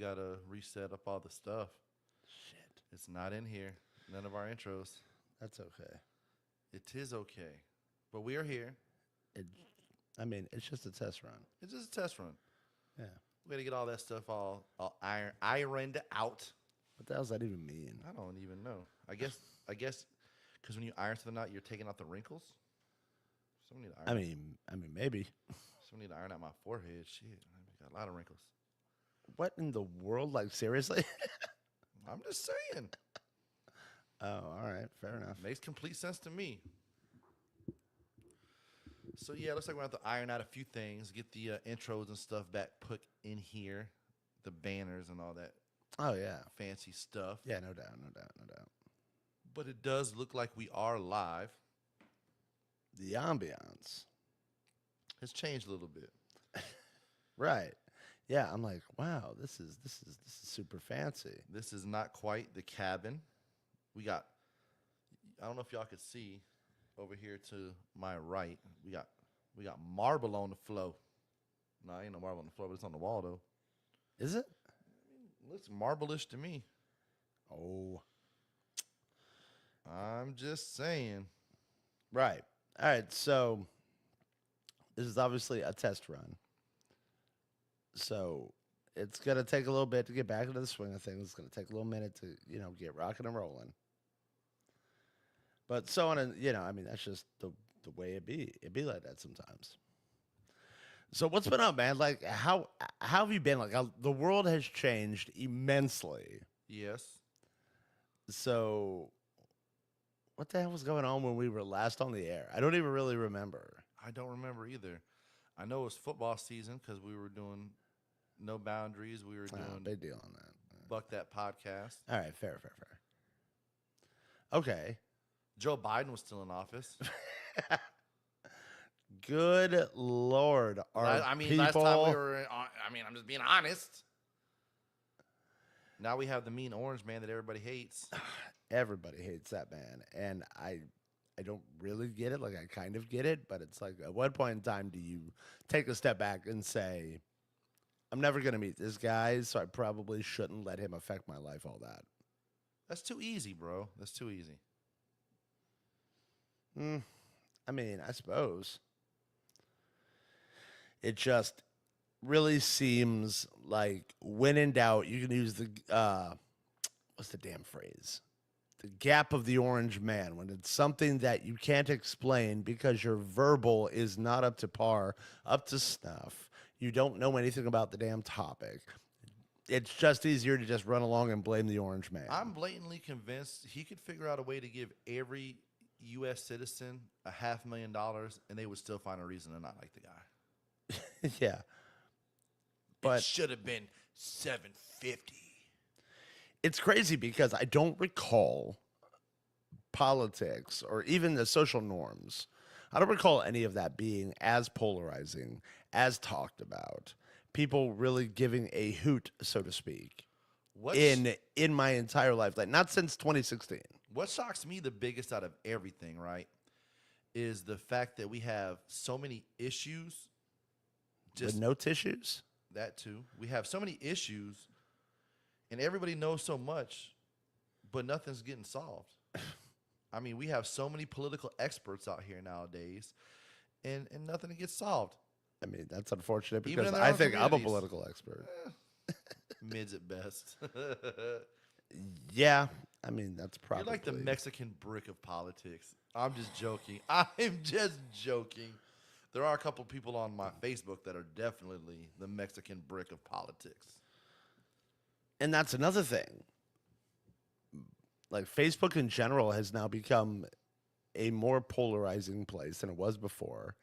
gotta reset up all the stuff. Shit. It's not in here. None of our intros. That's okay. It is okay. But we are here. It, I mean, it's just a test run. It's just a test run. Yeah. We gotta get all that stuff all ironed out. What the hell does that even mean? I don't even know. I guess because when you iron something out, you're taking out the wrinkles. Someone need to iron. I mean, maybe. Someone need to iron out my forehead. Shit, I got a lot of wrinkles. What in the world? Like, seriously? I'm just saying. Oh, all right. Fair enough. Makes complete sense to me. So yeah, looks like we're going to have to iron out a few things, get the intros and stuff back put in here, the banners and all that Oh, yeah. fancy stuff. Yeah, no doubt, no doubt, no doubt. But it does look like we are live. The ambiance. It's changed a little bit. Right. Yeah, I'm like, wow, this is super fancy. This is not quite the cabin. We got, I don't know if y'all could see over here to my right. We got marble on the floor. No, ain't no marble on the floor, but it's on the wall though. Is it? Looks marble-ish to me. Oh. I'm just saying. Right. All right, so this is obviously a test run. So it's going to take a little bit to get back into the swing of things. It's going to take a little minute to, get rocking and rolling. But so on, and I mean, that's just the way it be. It be like that sometimes. So what's been up, man? Like, how have you been? Like, the world has changed immensely. Yes. So what the hell was going on when we were last on the air? I don't even really remember. I don't remember either. I know it was football season because we were doing No Boundaries. We were doing Big deal on that. Buck That podcast. All right, fair. Okay. Joe Biden was still in office. Good Lord. I mean, last time we were, I'm just being honest. Now we have the mean orange man that everybody hates. Everybody hates that man. And I don't really get it. Like, I kind of get it. But it's like, at what point in time do you take a step back and say, I'm never going to meet this guy, so I probably shouldn't let him affect my life all that? That's too easy, bro. That's too easy. I mean, I suppose. It just really seems like when in doubt, you can use the, what's the damn phrase? The gap of the orange man, when it's something that you can't explain because your verbal is not up to par, up to snuff. You don't know anything about the damn topic. It's just easier to just run along and blame the orange man. I'm blatantly convinced he could figure out a way to give every U.S. citizen $500,000 and they would still find a reason to not like the guy. Yeah. But But it should have been 750. it's crazy because I don't recall politics or even the social norms. I don't recall any of that being as polarizing, as talked about. People really giving a hoot, so to speak, in my entire life. Like, not since 2016. What shocks me the biggest out of everything, right, is the fact that we have so many issues. With no tissues? That too. We have so many issues, and everybody knows so much, but nothing's getting solved. I mean, we have so many political experts out here nowadays, and nothing gets solved. I mean, that's unfortunate Even because in their I own think I'm a communities. political expert. Mids at best. Yeah, I mean, that's probably. You're like the Mexican brick of politics. I'm just joking. I'm just joking. There are a couple people on my Facebook that are definitely the Mexican brick of politics. And that's another thing. Like, Facebook in general has now become a more polarizing place than it was before.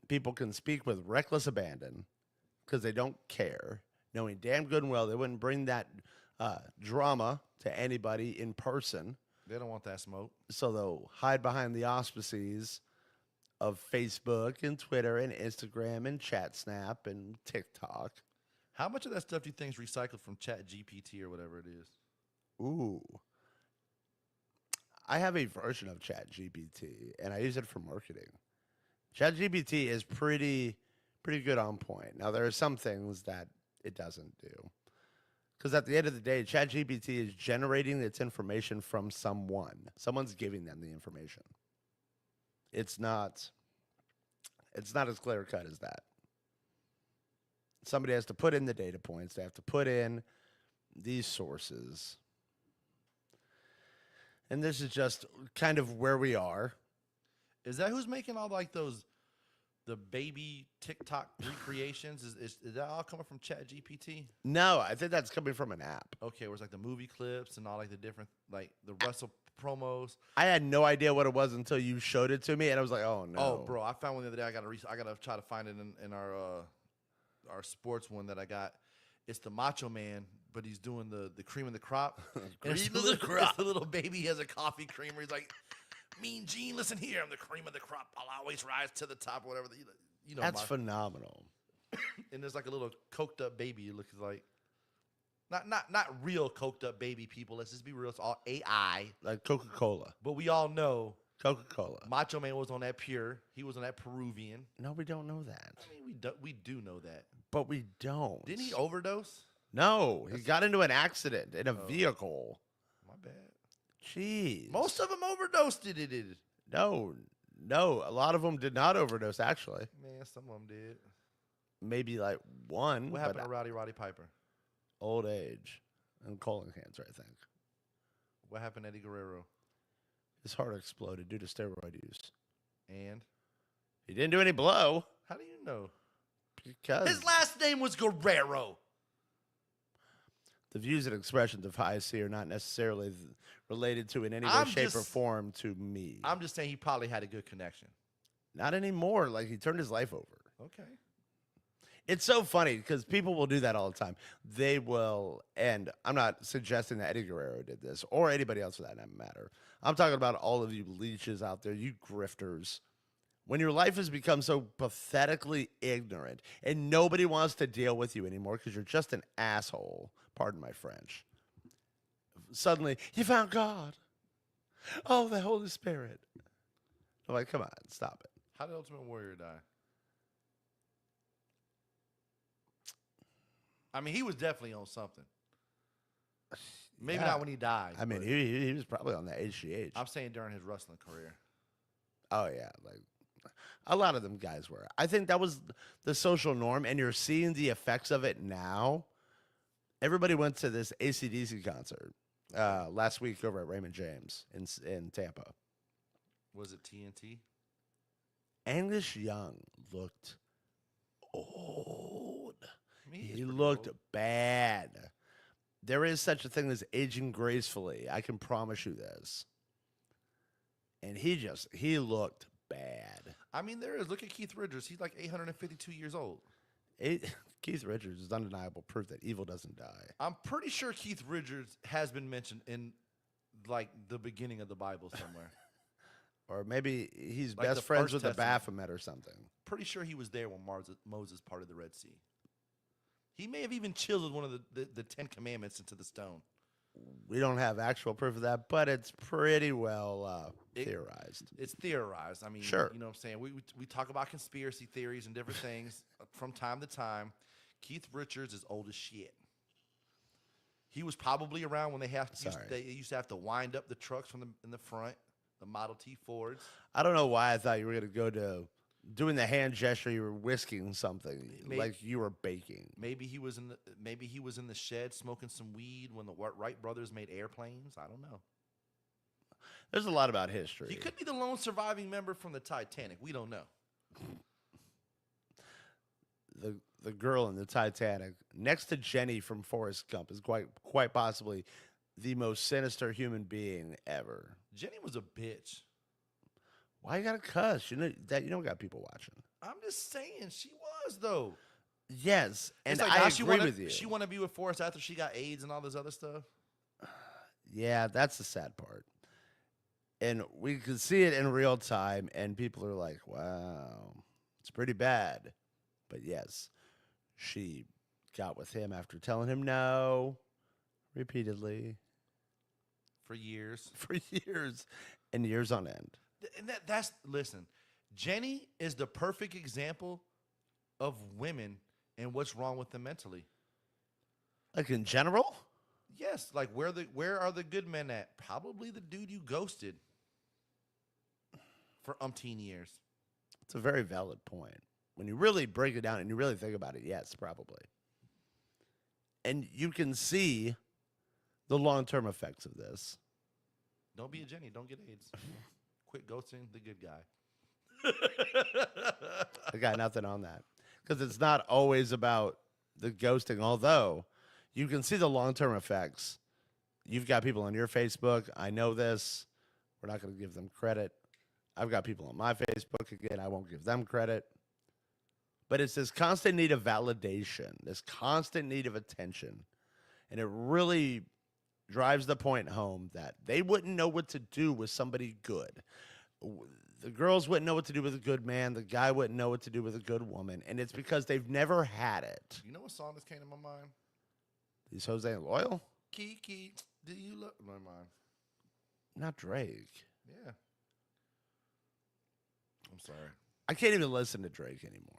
People can speak with reckless abandon because they don't care, knowing damn good and well they wouldn't bring that drama to anybody in person. They don't want that smoke. So they'll hide behind the auspices of Facebook and Twitter and Instagram and ChatSnap and TikTok. How much of that stuff do you think is recycled from ChatGPT or whatever it is? Ooh. I have a version of ChatGPT, and I use it for marketing. ChatGPT is pretty good on point. Now, there are some things that it doesn't do. Because at the end of the day, ChatGPT is generating its information from someone. Someone's giving them the information. It's not as clear cut as that. Somebody has to put in the data points. They have to put in these sources. And this is just kind of where we are. Is that who's making all like the baby TikTok recreations? Is that all coming from ChatGPT? No, I think that's coming from an app. Okay, where it's like the movie clips and all like the different like the Russell promos. I had no idea what it was until you showed it to me, and I was like, "Oh no!" Oh, bro, I found one the other day. I gotta try to find it in our sports one that I got. It's the Macho Man, but he's doing the cream of the crop. And it's Cream of the crop. It's the little baby. He has a coffee creamer. He's like, Mean Gene, listen here. I'm the cream of the crop. I'll always rise to the top. Whatever. You know. That's phenomenal. And there's like a little coked up baby. It looks like not real coked up baby people. Let's just be real. It's all AI. Like Coca-Cola. But we all know Coca-Cola. Macho Man was on that pure. He was on that Peruvian. No, we don't know that. I mean, we do know that. But we don't. Didn't he overdose? No, he got into an accident in a vehicle. My bad. Jeez. Most of them overdosed. It. No, a lot of them did not overdose, actually. Man, some of them did. Maybe like one. What but happened to Roddy Piper? old age and colon cancer, I think. What happened to Eddie Guerrero? His heart exploded due to steroid use. And He didn't do any blow how do you know? because His last name was Guerrero. the views and expressions of High C are not necessarily related to in any way, I'm shape, or just- form to me. I'm just saying he probably had a good connection. Not anymore. Like, he turned his life over. Okay. It's so funny because people will do that all the time. They will, and I'm not suggesting that Eddie Guerrero did this or anybody else for that matter. I'm talking about all of you leeches out there, you grifters. When your life has become so pathetically ignorant and nobody wants to deal with you anymore because you're just an asshole, pardon my French. Suddenly, you found God. Oh, the Holy Spirit. I'm like, come on, stop it. How did Ultimate Warrior die? I mean, he was definitely on something. Maybe Yeah. not when he died. I mean, but he was probably on the HGH. I'm saying during his wrestling career. Oh yeah, like a lot of them guys were. I think that was the social norm, and you're seeing the effects of it now. Everybody went to this AC/DC concert last week over at Raymond James in Tampa. Was it TNT? Angus Young looked old. I mean, He looked bad. There is such a thing as aging gracefully. I can promise you this. And he looked bad. I mean, there is. Look at Keith Richards. He's like 852 years old. Keith Richards is undeniable proof that evil doesn't die. I'm pretty sure Keith Richards has been mentioned in like the beginning of the Bible somewhere. Or maybe he's Like best the friends First with the Testament. Baphomet or something. Pretty sure he was there when Moses parted the Red Sea. He may have even chiseled one of the 10 Commandments into the stone. We don't have actual proof of that, but it's pretty well theorized. It's theorized. I mean, Sure. you know what I'm saying? We talk about conspiracy theories and different things from time to time. Keith Richards is old as shit. He was probably around when they used to have to wind up the trucks in the front, the Model T Fords. I don't know why I thought you were going to go to doing the hand gesture. You were whisking something like you were baking. Maybe he was in the shed smoking some weed when the Wright brothers made airplanes. I don't know. There's a lot about history. He could be the lone surviving member from the Titanic. We don't know. The girl in the Titanic, next to Jenny from Forrest Gump, is quite possibly the most sinister human being ever. Jenny was a bitch. Why you gotta cuss? You don't got people watching. I'm just saying, she was though. Yes, and It's like I now agree with you. She want to be with Forrest after she got AIDS and all this other stuff. Yeah, that's the sad part. And we can see it in real time, and people are like, wow, it's pretty bad. But yes, she got with him after telling him no repeatedly For years. for years and years on end. And listen, Jenny is the perfect example of women and what's wrong with them mentally. Like in general? Yes, like where are the good men at? Probably the dude you ghosted for umpteen years. It's a very valid point. When you really break it down and you really think about it, yes, probably. And you can see the long-term effects of this. Don't be a Jenny. Don't get AIDS. Quit ghosting the good guy. I got nothing on that. Because it's not always about the ghosting, although you can see the long-term effects. You've got people on your Facebook. I know this. We're not going to give them credit. I've got people on my Facebook. Again, I won't give them credit. But it's this constant need of validation, this constant need of attention. And it really drives the point home that they wouldn't know what to do with somebody good. The girls wouldn't know what to do with a good man. The guy wouldn't know what to do with a good woman. And it's because they've never had it. You know what song this came to my mind? These hoes ain't loyal? Kiki, do you love my mind? Not Drake. Yeah. I'm sorry. I can't even listen to Drake anymore.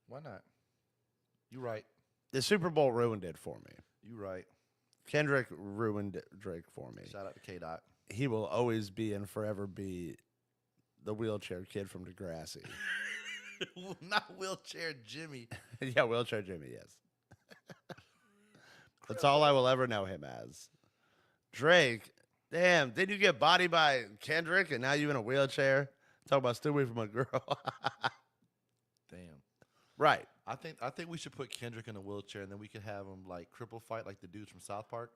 Why not? You right. The Super Bowl ruined it for me. You right. Kendrick ruined Drake for me. Shout out to K Dot. He will always be and forever be the wheelchair kid from Degrassi. Not wheelchair Jimmy. Yeah, wheelchair Jimmy, yes. That's all I will ever know him as. Drake, damn, did you get bodied by Kendrick and now you in a wheelchair? Talk about stay away from a girl. Damn. Right. I think we should put Kendrick in a wheelchair and then we could have him like cripple fight like the dudes from South Park.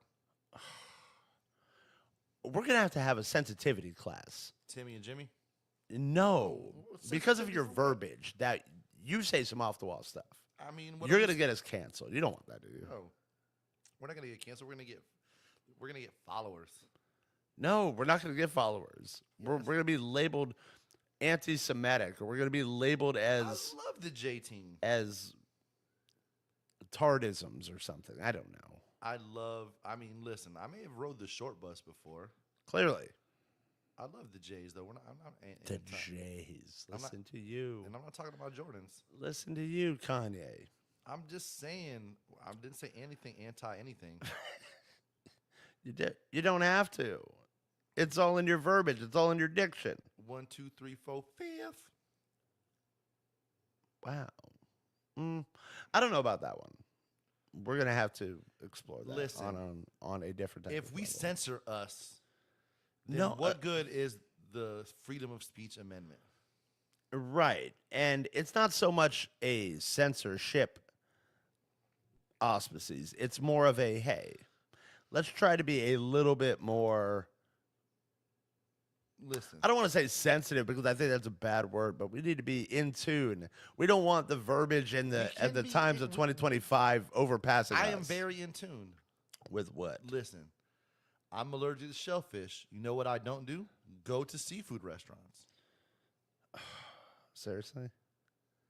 We're going to have a sensitivity class. Timmy and Jimmy. No, What's because of sensitivity your for what? verbiage that you say some off the wall stuff. I mean, You're going to get us canceled. You don't want that, do you? No, we're not gonna get canceled. We're gonna get followers. No, we're not going to get followers. We're Yes. going to be labeled anti-Semitic, or we're going to be labeled I as love the J team. tardisms or something. I don't know. I mean, listen. I may have rode the short bus before. Clearly, I love the Jays though. I'm not the anti- Jays. I'm not- Listen to you. and I'm not talking about Jordans. Listen to you, Kanye. I'm just saying. I didn't say anything anti anything. You don't have to. It's all in your verbiage. It's all in your diction. 1, 2, 3, 4, 5th. Wow. I don't know about that one. We're gonna have to explore that Listen, on a different type If of we level. censor us, then No, what good is the freedom of speech amendment? Right. And it's not so much a censorship auspices. It's more of a, hey, let's try to be a little bit more, Listen, I don't want to say sensitive because I think that's a bad word, but we need to be in tune. We don't want the verbiage in the can at the be times in- of 2025 overpassing I us. am very in tune. With what? Listen, I'm allergic to shellfish. You know what I don't do? Go to seafood restaurants. Seriously?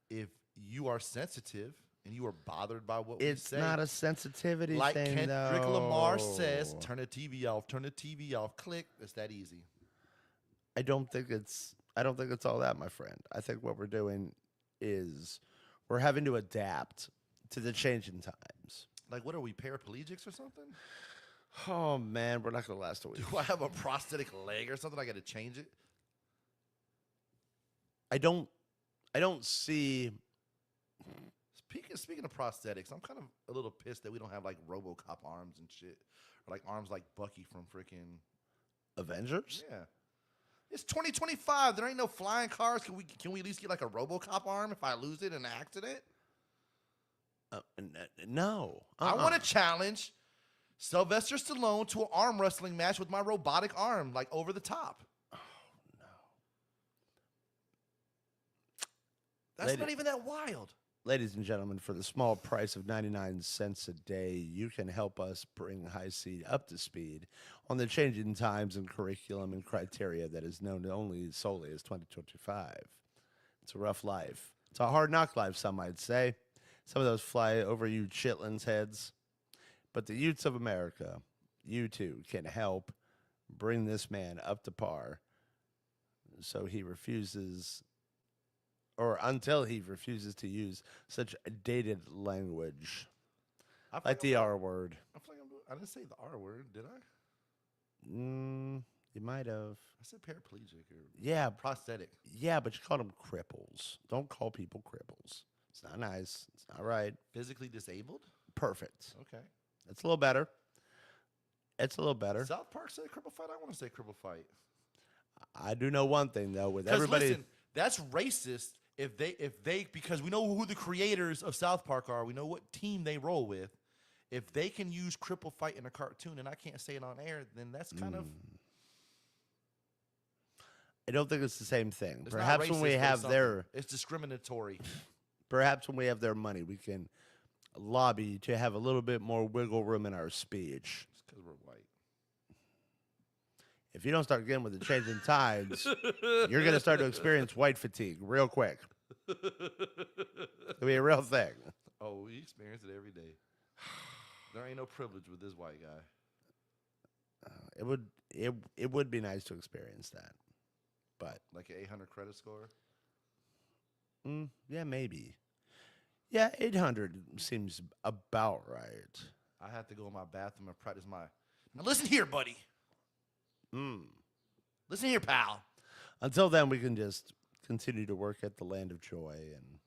If you are sensitive and you are bothered by what we It's say, not a sensitivity like thing, Kendrick Lamar says, though. turn the TV off, turn the TV off, click. It's that easy. I don't think it's all that, my friend. I think what we're doing is we're having to adapt to the changing times. Like, what are we, paraplegics or something? Oh man, we're not gonna last a week. Do I have a prosthetic leg or something? I got to change it? I don't see. Speaking of prosthetics, I'm kind of a little pissed that we don't have like RoboCop arms and shit, or like arms like Bucky from freaking Avengers? yeah. It's 2025. There ain't no flying cars. Can we at least get like a RoboCop arm if I lose it in an accident? No. I want to challenge Sylvester Stallone to an arm wrestling match with my robotic arm, like over the top. Oh no. That's Lady- not even that wild. Ladies and gentlemen, for the small price of 99 cents a day, you can help us bring High Seed up to speed on the changing times and curriculum and criteria that is known only solely as 2025. It's a rough life. It's a hard knock life, some might say. Some of those fly over you chitlins' heads. But the youths of America, you too, can help bring this man up to par so he refuses, or until he refuses to use such dated language. I feel Like the R word. I feel like I didn't say the R word, did I? You might have. I said paraplegic or Yeah, prosthetic. yeah, but you call them cripples. Don't call people cripples. It's not nice. It's not right. Physically disabled? Perfect. Okay. It's a little better. It's a little better. South Park said cripple fight. I want to say cripple fight. I do know one thing though. With 'Cause everybody, listen, that's racist if they because we know who the creators of South Park are. We know what team they roll with. If they can use cripple fight in a cartoon and I can't say it on air, then that's kind of I don't think it's the same thing. it's not Perhaps when we racist, but have it's their, something. It's discriminatory. perhaps when we have their money, we can lobby to have a little bit more wiggle room in our speech. It's because we're white. If you don't start getting with the changing tides, you're going to start to experience white fatigue real quick. It'll be a real thing. Oh, we experience it every day. There ain't no privilege with this white guy. It would be nice to experience that, but Like an 800 credit score. yeah, maybe. Yeah, 800 seems about right. I have to go in my bathroom and practice my. Now listen here, buddy. Listen here, pal. Until then, we can just continue to work at the Land of Joy and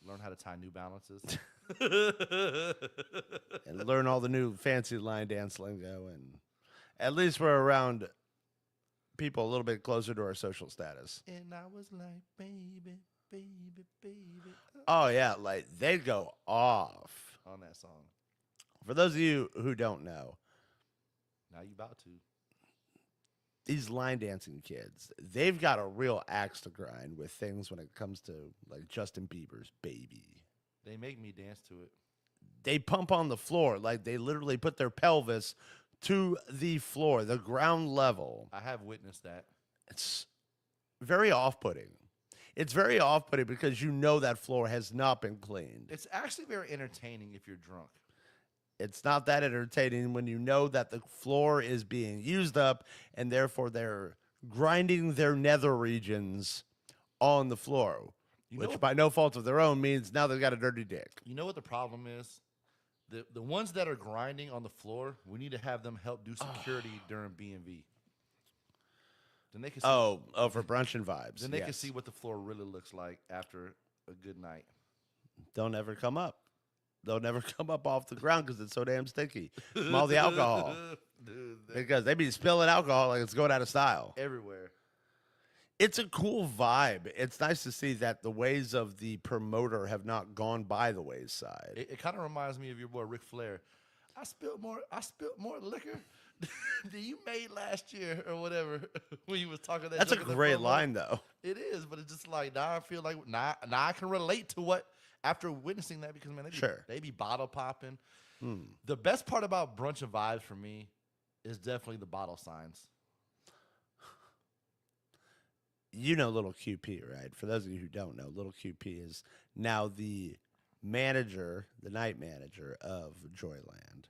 Learn how to tie New Balances. learn all the new fancy line dance lingo, and at least we're around people a little bit closer to our social status. And I was like, baby, baby, baby. Oh yeah, like they'd go off. On that song. For those of you who don't know, Now you about to. these line dancing kids, they've got a real axe to grind with things when it comes to like Justin Bieber's Baby. They make me dance to it. They pump on the floor, like they literally put their pelvis to the floor, the ground level. I have witnessed that. It's very off-putting. It's very off-putting because you know that floor has not been cleaned. It's actually very entertaining if you're drunk. It's not that entertaining when you know that the floor is being used up and therefore they're grinding their nether regions on the floor, which by no fault of their own means now they've got a dirty dick. You know what the problem is? The ones that are grinding on the floor, we need to have them help do security during B&V. Then they can see, Oh, for brunch and vibes. then they can yes. see what the floor really looks like after a good night. Don't ever come up. They'll never come up off the ground because it's so damn sticky from all the alcohol. Dude, Because they be spilling alcohol like it's going out of style. everywhere. It's a cool vibe. It's nice to see that the ways of the promoter have not gone by the wayside. It kind of reminds me of your boy Ric Flair. I spilled more liquor than you made last year or whatever when you was talking that. That's a joke in the great promo. line, though. It is, but it's just like now I feel like now I can relate to what after witnessing that because man they be bottle popping. The best part about brunch and vibes for me is definitely the bottle signs. You know Little QP, right? For those of you who don't know, Little QP is now the manager, the night manager of Joyland.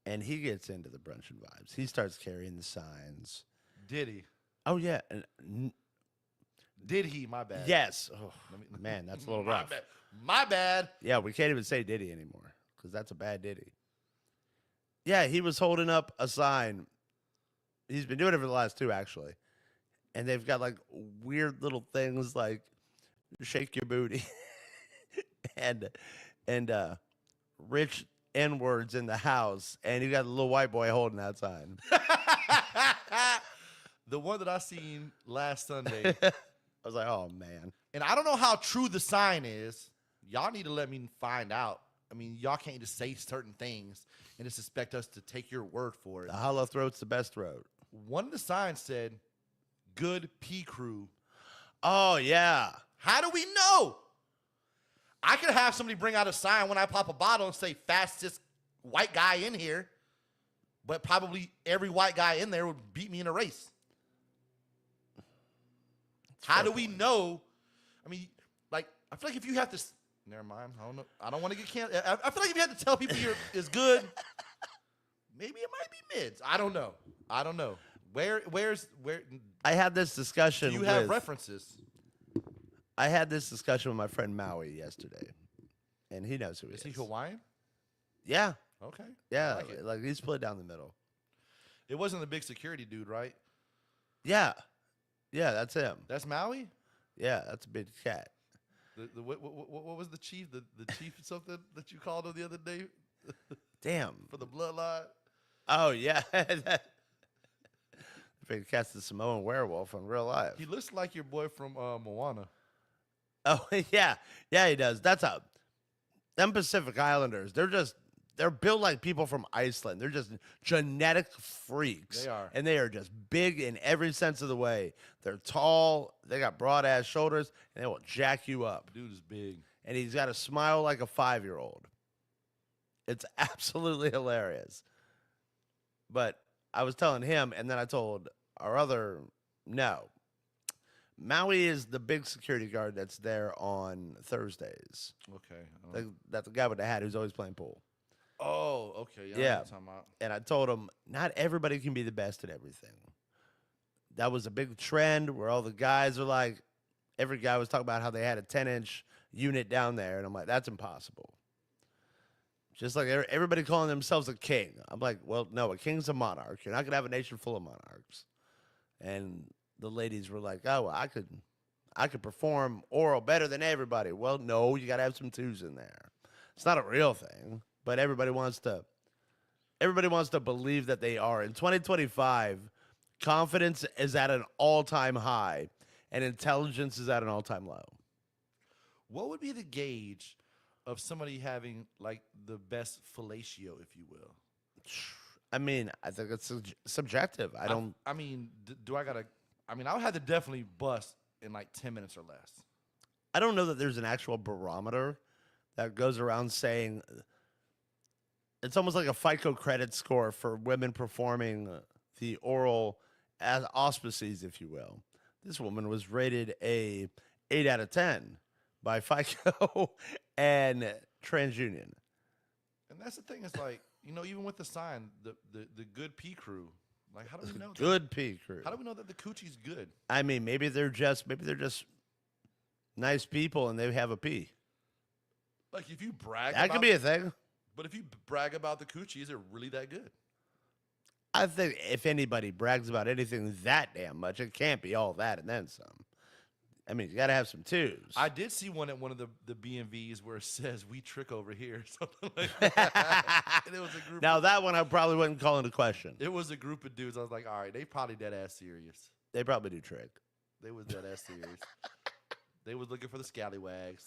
And he gets into the brunch and vibes. He starts carrying the signs. Did he? Oh, yeah. Did he? My bad. Yes. Oh, Let me- man, that's a little My rough. bad. My bad. Yeah, we can't even say Diddy anymore because that's a bad Diddy. Yeah, he was holding up a sign. He's been doing it for the last two, actually. And they've got like weird little things like shake your booty and rich N words in the house. And you got a little white boy holding that sign. The one that I seen last Sunday, I was like, oh, man. and I don't know how true the sign is. Y'all need to let me find out. I mean, y'all can't just say certain things and just expect us to take your word for it. The hollow throat's the best throat. One of the signs said, "Good P Crew." Oh, yeah. How do we know? I could have somebody bring out a sign when I pop a bottle and say fastest white guy in here, but probably every white guy in there would beat me in a race. How do we know? I mean, like, I feel like if you have to, never mind. I don't know. I don't want to get canceled. I feel like if you have to tell people you're is good, maybe it might be mids. I don't know. Where's I had this discussion do you have with, references? I had this discussion with my friend Maui yesterday. and he knows who he Is is. he Hawaiian? Yeah, Okay. I yeah, like it. like he's split down the middle. It wasn't the big security dude, right? Yeah, yeah, that's him. That's Maui. Yeah, that's a big cat. What was the chief? The chief something that you called him the other day Damn. for the bloodline? Oh yeah, that big cat's the Samoan werewolf in real life. He looks like your boy from Moana. Oh yeah, yeah, he does. That's a them Pacific Islanders. They're built like people from Iceland. They're just genetic freaks. They are. And they are just big in every sense of the way. They're tall, they got broad ass shoulders, and they will jack you up. Dude is big. And he's got a smile like a 5-year-old. It's absolutely hilarious. But I was telling him, and then I told our other no. Maui is the big security guard that's there on Thursdays. Okay. That's the guy with the hat who's always playing pool. Oh, okay. Yeah. I know Yeah. what you're talking about. And I told him, not everybody can be the best at everything. That was a big trend where all the guys are like, every guy was talking about how they had a 10-inch unit down there. And I'm like, that's impossible. Just like everybody calling themselves a king. I'm like, well, no, a king's a monarch. You're not going to have a nation full of monarchs. And the ladies were like, oh, well, I could perform oral better than everybody. Well, no, you got to have some twos in there. It's not a real thing, but everybody wants to believe that they are. In 2025, confidence is at an all-time high and intelligence is at an all-time low. What would be the gauge of somebody having like the best fellatio, if you will? I mean, I think it's subjective. I mean, do I gotta? I mean, I would have to definitely bust in like 10 minutes or less. I don't know that there's an actual barometer that goes around saying it's almost like a FICO credit score for women performing the oral as auspices, if you will. This woman was rated a 8 out of 10 by FICO and TransUnion. And that's the thing. It's like, you know, even with the sign, the good P crew. Like, how do we know? Good P crew. How do we know that the coochie's good? I mean, maybe they're just nice people and they have a P. Like, if you brag, That could be a thing. But if you brag about the coochie, is it really that good? I think if anybody brags about anything that damn much, it can't be all that and then some. I mean, you got to have some twos. I did see one at one of the BMVs where it says "We trick over here," something like that. And it was a group. Now that one I probably wouldn't call into question. It was a group of dudes. I was like, all right, they probably dead ass serious. They probably do trick. They was dead ass serious. They was looking for the scallywags.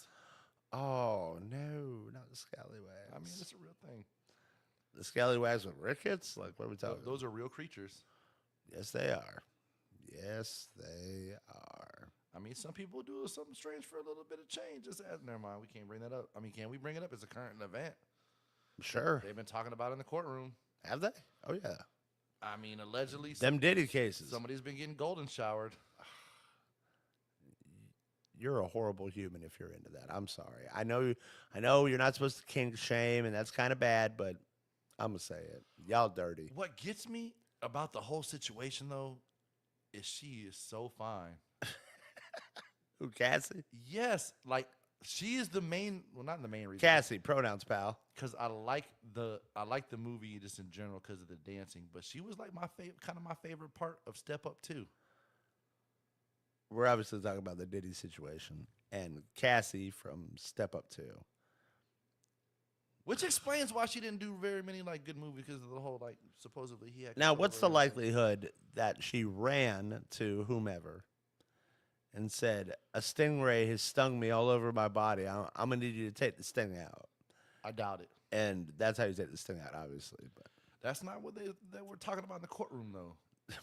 Oh no, not the scallywags. I mean, it's a real thing. The scallywags with rickets? Like, what are we talking? Those are real creatures. Yes, they are. Yes, they are. I mean, some people do something strange for a little bit of change. Just as, never mind, we can't bring that up. I mean, can we bring it up? It's a current event. Sure. They've been talking about it in the courtroom. Have they? Oh yeah. I mean, allegedly, Them Diddy cases. somebody's been getting golden showered. You're a horrible human if you're into that. I'm sorry. I know you're not supposed to kink shame, and that's kind of bad, but I'm gonna say it. Y'all dirty. What gets me about the whole situation, though, is she is so fine. Who, Cassie? Yes, like she is the main. Well, not the main reason. Cassie, pronouns, pal. Because I like the movie just in general because of the dancing. But she was like my favorite part of Step Up too. We're obviously talking about the Diddy situation and Cassie from Step Up 2. Which explains why she didn't do very many like good movies because of the whole like supposedly he had. Now, control what's the over everything. likelihood that she ran to whomever and said, a stingray has stung me all over my body. I'm going to need you to take the sting out. I doubt it. And that's how you take the sting out, obviously. But That's not what they were talking about in the courtroom though.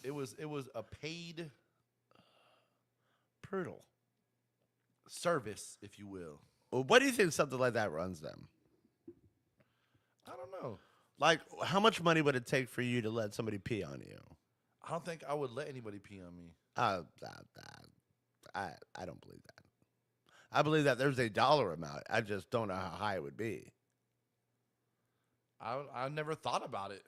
It was a paid brutal. service, if you will. Well, what do you think something like that runs them? I don't know. Like, how much money would it take for you to let somebody pee on you? I don't think I would let anybody pee on me. I don't believe that. I believe that there's a dollar amount. I just don't know how high it would be. I never thought about it.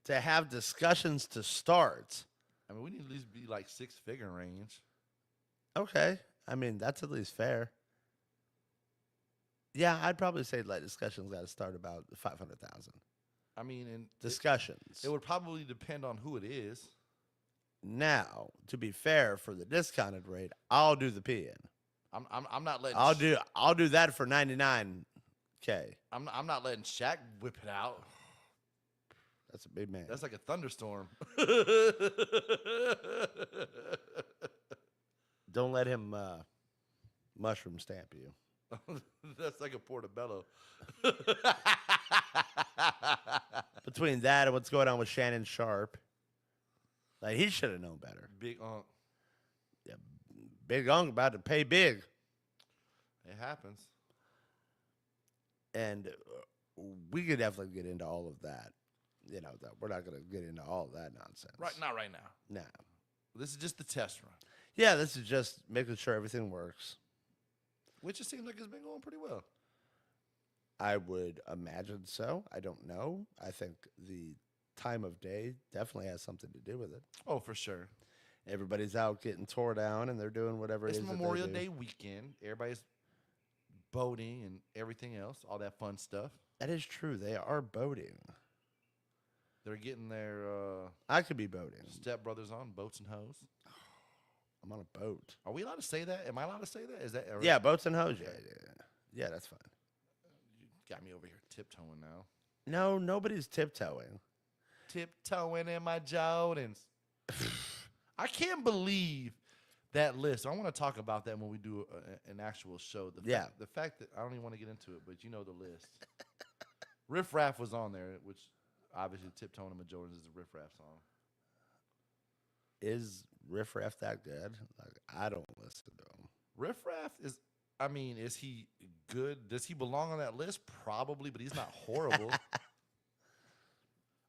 To have discussions to start. I mean, we need to at least be like 6-figure range. Okay. I mean, that's at least fair. Yeah, I'd probably say like discussions got to start about 500,000 I mean, and discussions. it would probably depend on who it is. Now, to be fair, for the discounted rate, I'll do the peeing. I'm not letting. I'll do that for 99K. I'm not letting Shaq whip it out. That's a big man. That's like a thunderstorm. Don't let him mushroom stamp you. That's like a portobello. Between that and what's going on with Shannon Sharp, like he should have known better. Big Unk. Yeah, Big Unk about to pay big, It happens. and we could definitely get into all of that. You know, that we're not going to get into all of that nonsense. Right, not right now. No. This is just the test run, Yeah, this is just making sure everything works. which it seems like it's been going pretty well. I would imagine so. I don't know. I think the time of day definitely has something to do with it. Oh, for sure. Everybody's out getting tore down, and they're doing whatever It's it is. Memorial that they do. Day weekend. Everybody's boating and everything else, all that fun stuff. That is true. They are boating. They're getting their I could be boating. stepbrothers on boats and hoes. I'm on a boat. Are we allowed to say that? Am I allowed to say that? Is that Yeah, boats and hoes. Yeah, that's fine. You got me over here tiptoeing now. No, nobody's tiptoeing. Tiptoeing in my Jordans. I can't believe that list. I want to talk about that when we do an actual show. The fact that I don't even want to get into it, but you know the list. Riff Raff was on there, which obviously Tiptoeing in my Jordans is a Riff Raff song. Is Riff Raff that good? Like, I don't listen to him. Riff Raff is, I mean, is he good? Does he belong on that list? Probably, but he's not horrible.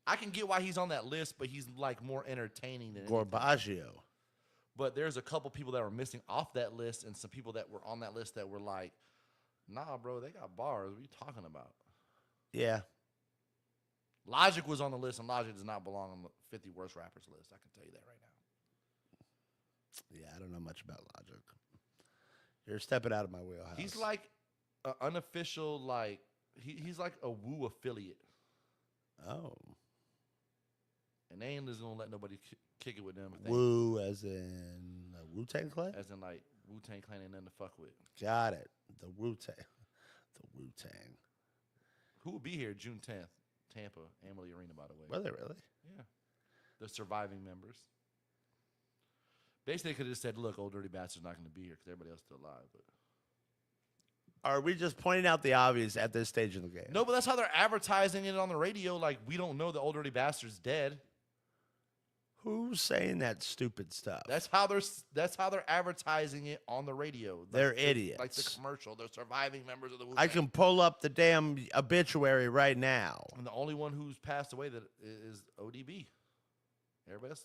I can get why he's on that list, but he's like more entertaining than anything. Gorbaggio. But there's a couple people that were missing off that list and some people that were on that list that were like, nah, bro, they got bars. What are you talking about? Yeah. Logic was on the list, and Logic does not belong on the 50 worst rappers list. I can tell you that right now. Yeah, I don't know much about Logic. You're stepping out of my wheelhouse. He's like an unofficial, like, he's like a Wu affiliate. Oh. And they ain't just going to let nobody kick it with them. If they Wu as in Wu-Tang Clan? as in, like, Wu-Tang Clan ain't nothing to fuck with. Got it. The Wu-Tang. The Wu-Tang. Who will be here June 10th? Tampa, Amalie Arena, by the way. Were they really? Yeah. The surviving members. Basically, they could have just said, look, Old Dirty Bastard's not going to be here because everybody else is still alive. But Are we just pointing out the obvious at this stage of the game? no, but that's how they're advertising it on the radio. Like, we don't know the Old Dirty Bastard's dead. Who's saying that stupid stuff? That's how they're advertising it on the radio. They're idiots. Like the commercial. They're surviving members of the Wu-Tang. I can pull up the damn obituary right now. And the only one who's passed away that is ODB. Everybody's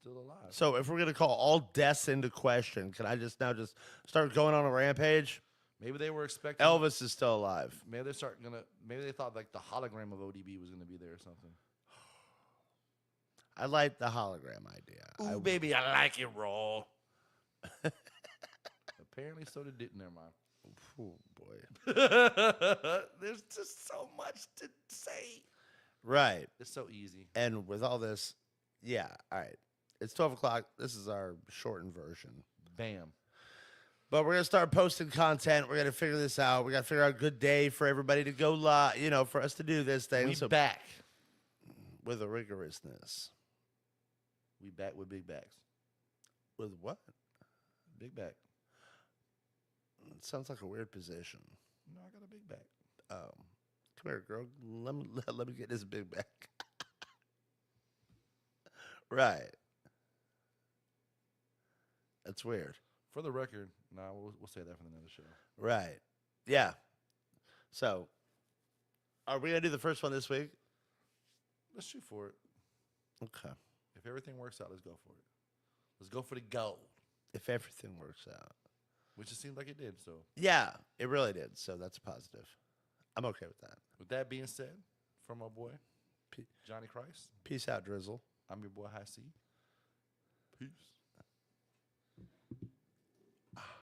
still alive. So if we're gonna call all deaths into question, can I just start going on a rampage? Maybe they were expecting Elvis is still alive. Maybe they thought like the hologram of ODB was gonna be there or something. I like the hologram idea. Ooh, baby, I like it raw. Apparently, so did Never mind. Oh boy. There's just so much to say. Right. It's so easy. And with all this, yeah, all right. It's 12 o'clock. This is our shortened version. Bam. But we're going to start posting content. We're going to figure this out. We got to figure out a good day for everybody to go live, for us to do this thing. We So back. with a rigorousness. We back with big backs. With what? Big back. It sounds like a weird position. No, I got a big back. Come here, girl. Let me get this big back. Right. That's weird. For the record, we'll say that for another show. Right. Yeah. So, are we going to do the first one this week? Let's shoot for it. Okay. If everything works out, let's go for it. Let's go for the gold, If everything works out. which it seemed like it did. So, Yeah, it really did. So that's a positive. I'm okay with that. with that being said, from my boy, P- Johnny Christ, Peace out, Drizzle. I'm your boy, High C. Peace.